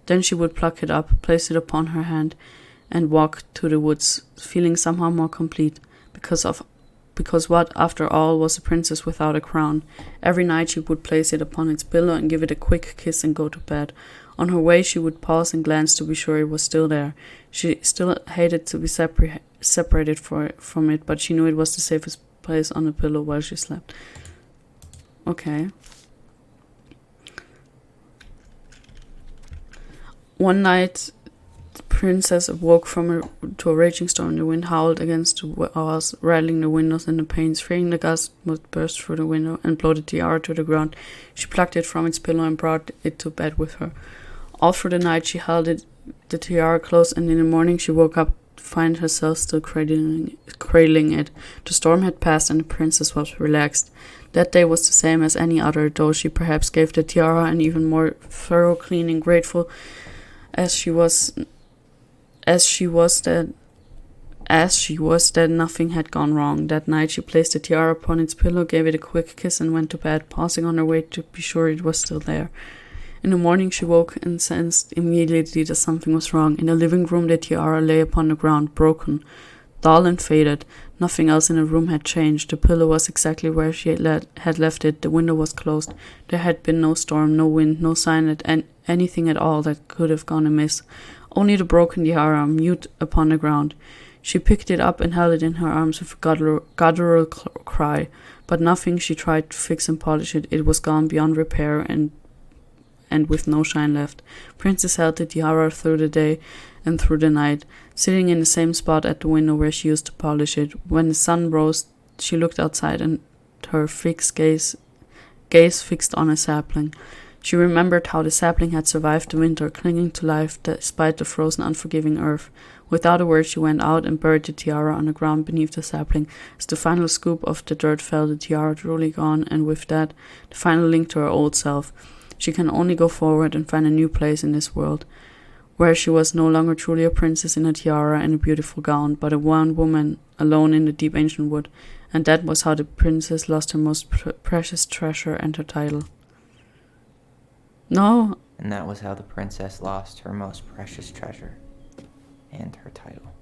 Then she would pluck it up, place it upon her hand, and walk to the woods, feeling somehow more complete, because what, after all, was a princess without a crown? Every night she would place it upon its pillow and give it a quick kiss and go to bed. On her way she would pause and glance to be sure it was still there. She still hated to be separated from it, but she knew it was the safest place on the pillow while she slept. Okay. One night, the princess awoke to a raging storm. The wind howled against the walls, rattling the windows and the panes, fearing the gust would burst through the window and blow the tiara to the ground. She plucked it from its pillow and brought it to bed with her. All through the night she held the tiara close, and in the morning she woke up to find herself still cradling it. The storm had passed and the princess was relaxed. That day was the same as any other, though she perhaps gave the tiara an even more thorough cleaning, grateful as she was that nothing had gone wrong. That night she placed the tiara upon its pillow, gave it a quick kiss and went to bed, pausing on her way to be sure it was still there. In the morning she woke and sensed immediately that something was wrong. In the living room the tiara lay upon the ground, broken, dull and faded. Nothing else in the room had changed. The pillow was exactly where she had left it. The window was closed. There had been no storm, no wind, no sign that anything at all that could have gone amiss. Only the broken tiara, mute upon the ground. She picked it up and held it in her arms with a guttural cry. But nothing. She tried to fix and polish it. It was gone beyond repair and with no shine left. Princess held the tiara through the day and through the night, sitting in the same spot at the window where she used to polish it. When the sun rose, she looked outside, and her fixed gaze fixed on a sapling. She remembered how the sapling had survived the winter, clinging to life despite the frozen, unforgiving earth. Without a word, she went out and buried the tiara on the ground beneath the sapling. As the final scoop of the dirt fell, the tiara truly gone, and with that, the final link to her old self. She can only go forward and find a new place in this world, where she was no longer truly a princess in a tiara and a beautiful gown, but a one woman alone in the deep ancient wood. And that was how the princess lost her most precious treasure and her title. No. And that was how the princess lost her most precious treasure and her title.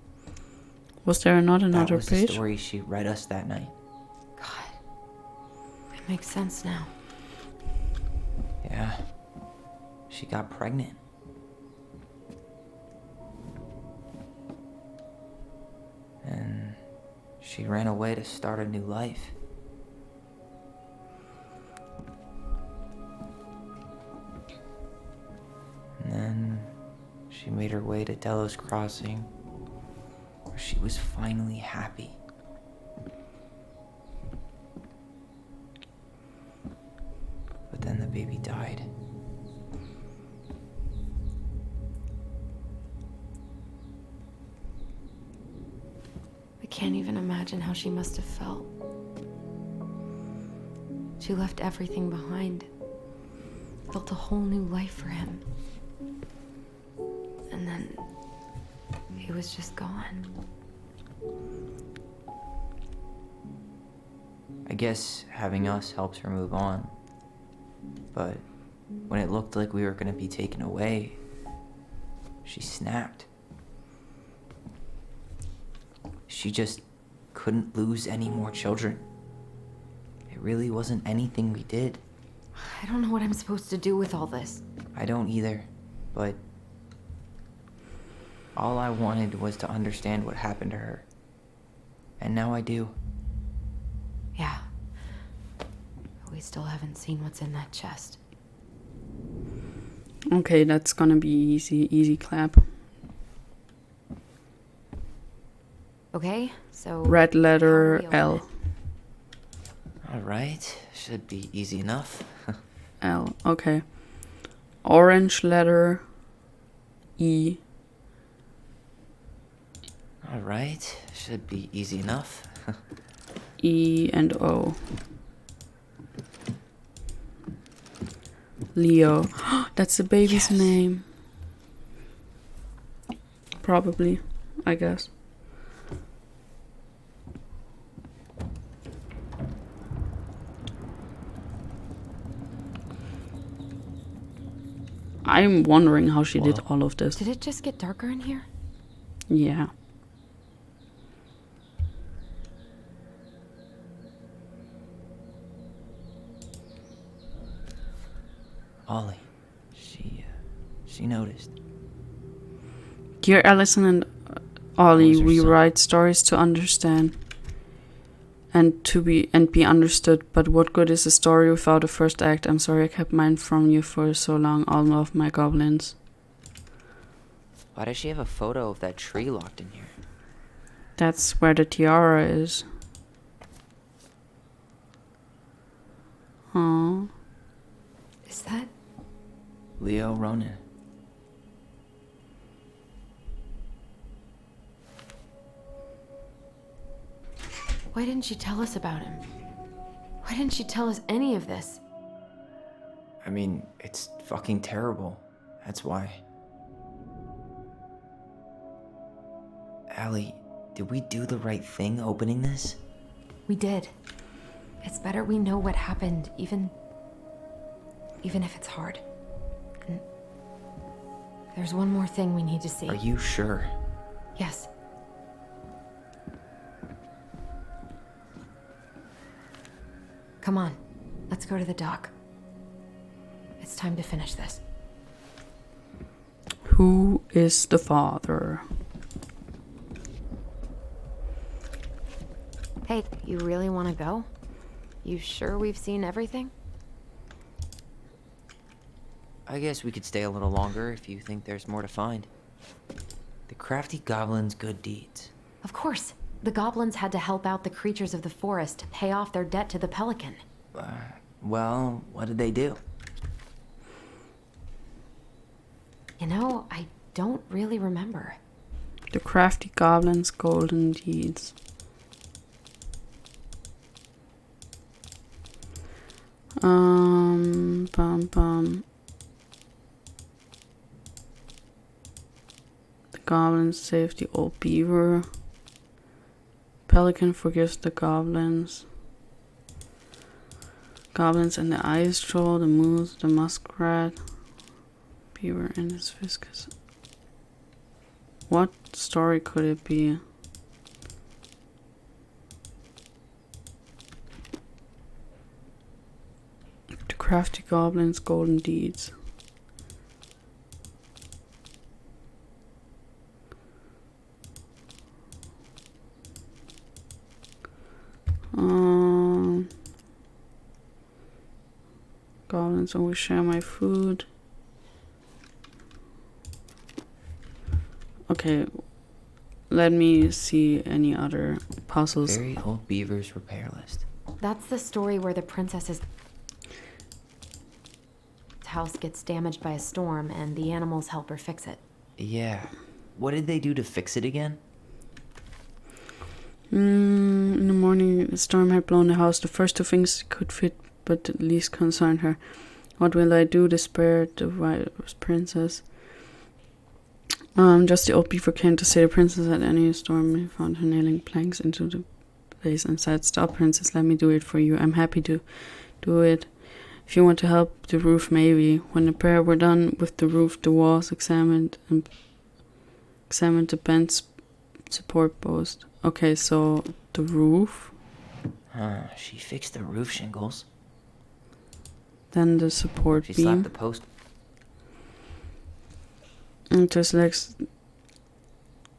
Was there not another That was page? the story she read us that night. God, it makes sense now. Yeah. She got pregnant. And she ran away to start a new life. And then she made her way to Delos Crossing, where she was finally happy. But then the baby died. I can't even imagine how she must have felt. She left everything behind, built a whole new life for him. And then he was just gone. I guess having us helps her move on. But when it looked like we were gonna be taken away, she snapped. She just couldn't lose any more children. It really wasn't anything we did. I don't know what I'm supposed to do with all this. I don't either, but all I wanted was to understand what happened to her. And now I do. Yeah. We still haven't seen what's in that chest. Okay, that's gonna be easy clap. Okay, so... Red letter how do we open L. it? Alright, should be easy enough. L, okay. Orange letter E. Alright, should be easy enough. E and O. Leo. That's the baby's Yes. name. Probably, I guess. I'm wondering how she did Whoa. all of this. Did it just get darker in here? Yeah. Ollie, she noticed. Dear Alyson and Ollie, was her we son? write stories to understand and be understood, but what good is a story without a first act? I'm sorry I kept mine from you for so long, all of my goblins. Why does she have a photo of that tree locked in here? That's where the tiara is. Aww. Is that... Leo Ronan. Why didn't she tell us about him? Why didn't she tell us any of this? I mean, it's fucking terrible. That's why. Allie, did we do the right thing opening this? We did. It's better we know what happened, even if it's hard. There's one more thing we need to see. Are you sure? Yes. Come on, let's go to the dock. It's time to finish this. Who is the father? Hey, you really want to go? You sure we've seen everything? I guess we could stay a little longer if you think there's more to find. The crafty goblin's good deeds. Of course. The goblins had to help out the creatures of the forest to pay off their debt to the pelican. Well, what did they do? You know, I don't really remember. The crafty goblin's golden deeds. Bum. The goblins save the old beaver. Pelican forgives the goblins. Goblins and the ice troll, the moose, the muskrat, beaver and his viscous. What story could it be? The crafty goblin's golden deeds. Goblins always share my food. Okay, let me see any other puzzles. Very old beaver's repair list. That's the story where the princess's house gets damaged by a storm and the animals help her fix it. Yeah. What did they do to fix it again? In the morning, the storm had blown the house. The first two things could fit, but the least concerned her. What will I do to spare the wise princess? Just the old beaver came to say the princess had any storm. He found her nailing planks into the place and said, "Stop, princess, let me do it for you. I'm happy to do it. If you want to help the roof, maybe." When the pair were done with the roof, the walls examined the bent support post. Okay, so the roof. She fixed the roof shingles. Then the support She beam. slapped the post. Into his legs.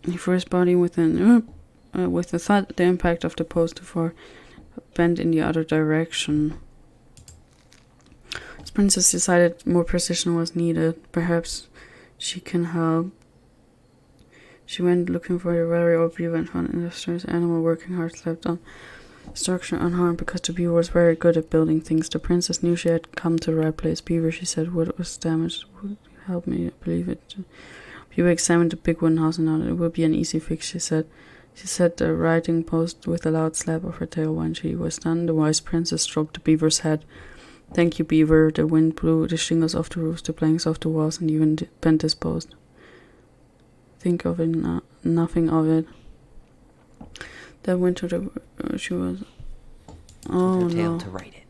He threw his body with the thud, the impact of the post before bent in the other direction. The princess decided more precision was needed. Perhaps she can help. She went looking for the very old beaver and found an industrious animal working hard, slept on structure unharmed because the beaver was very good at building things. The princess knew she had come to the right place. "Beaver," she said, "what was damaged? Would you help me believe it?" Beaver examined the big wooden house and nodded. "It would be an easy fix," she said. She set the writing post with a loud slap of her tail. When she was done, the wise princess stroked the beaver's head. "Thank you, Beaver." The wind blew the shingles off the roofs, the planks off the walls, and even bent this post. Think of it, nothing of it. That winter, she was. Oh With her tail no. to write it.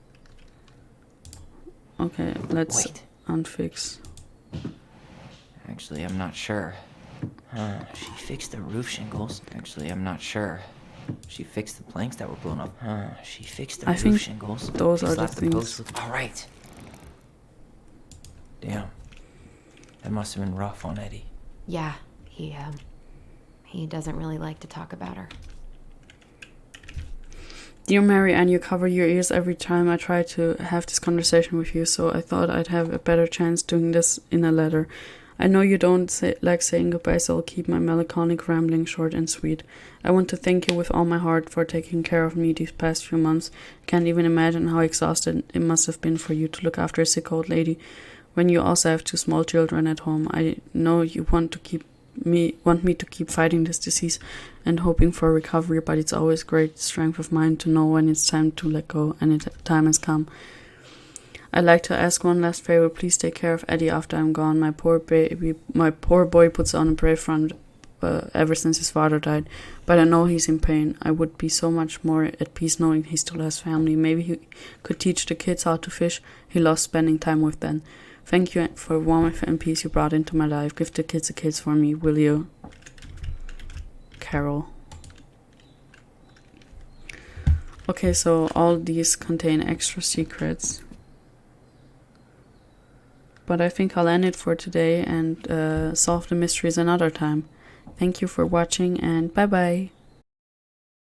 Okay, let's Wait. unfix. Actually, I'm not sure. She fixed the roof shingles. Actually, I'm not sure. She fixed the planks that were blown up. She fixed the I roof think shingles. those She are the slapped things. post with... All right. Damn. That must have been rough on Eddie. Yeah, he doesn't really like to talk about her. Dear Mary Ann, you cover your ears every time I try to have this conversation with you, so I thought I'd have a better chance doing this in a letter. I know you don't like saying goodbye, so I'll keep my melancholic rambling short and sweet. I want to thank you with all my heart for taking care of me these past few months. Can't even imagine how exhausted it must have been for you to look after a sick old lady when you also have 2 small children at home. I know you want me to keep fighting this disease and hoping for recovery, but it's always great strength of mind to know when it's time to let go and time has come. I'd like to ask one last favor. Please take care of Eddie after I'm gone. My poor boy puts on a brave front ever since his father died, but I know he's in pain. I would be so much more at peace knowing he still has family. Maybe he could teach the kids how to fish. He loves spending time with them. Thank you for warmth and peace you brought into my life. Give the kids a kiss for me, will you? Carol. Okay, so all these contain extra secrets. But I think I'll end it for today and solve the mysteries another time. Thank you for watching and bye bye.